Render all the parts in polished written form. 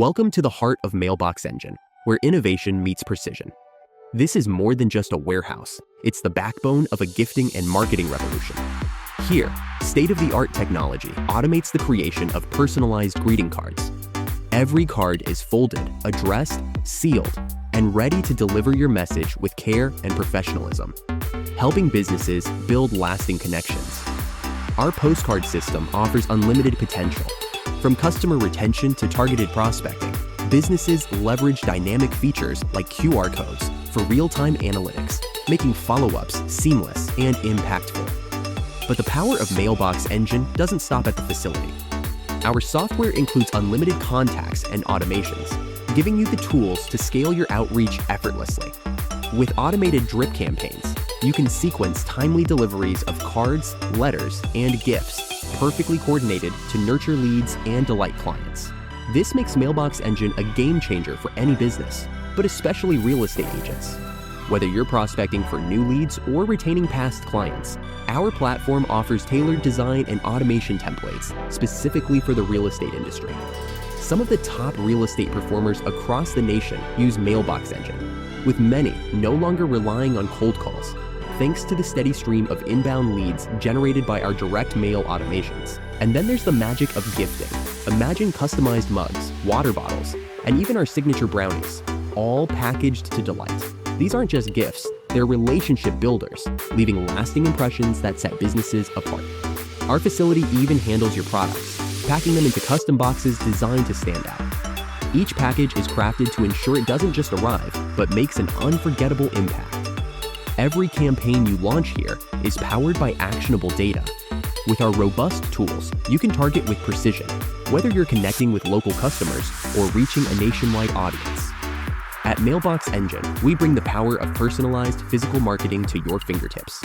Welcome to the heart of Mailbox Engine, where innovation meets precision. This is more than just a warehouse. It's the backbone of a gifting and marketing revolution. Here, state-of-the-art technology automates the creation of personalized greeting cards. Every card is folded, addressed, sealed, and ready to deliver your message with care and professionalism, helping businesses build lasting connections. Our postcard system offers unlimited potential. From customer retention to targeted prospecting, businesses leverage dynamic features like QR codes for real-time analytics, making follow-ups seamless and impactful. But the power of Mailbox Engine doesn't stop at the facility. Our software includes unlimited contacts and automations, giving you the tools to scale your outreach effortlessly. With automated drip campaigns, you can sequence timely deliveries of cards, letters, and gifts, perfectly coordinated to nurture leads and delight clients. This makes Mailbox Engine a game changer for any business, but especially real estate agents. Whether you're prospecting for new leads or retaining past clients, our platform offers tailored design and automation templates specifically for the real estate industry. Some of the top real estate performers across the nation use Mailbox Engine, with many no longer relying on cold calls, thanks to the steady stream of inbound leads generated by our direct mail automations. And then there's the magic of gifting. Imagine customized mugs, water bottles, and even our signature brownies, all packaged to delight. These aren't just gifts, they're relationship builders, leaving lasting impressions that set businesses apart. Our facility even handles your products, packing them into custom boxes designed to stand out. Each package is crafted to ensure it doesn't just arrive, but makes an unforgettable impact. Every campaign you launch here is powered by actionable data. With our robust tools, you can target with precision, whether you're connecting with local customers or reaching a nationwide audience. At Mailbox Engine, we bring the power of personalized physical marketing to your fingertips.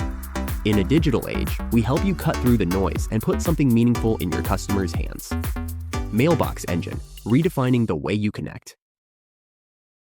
In a digital age, we help you cut through the noise and put something meaningful in your customers' hands. Mailbox Engine, redefining the way you connect.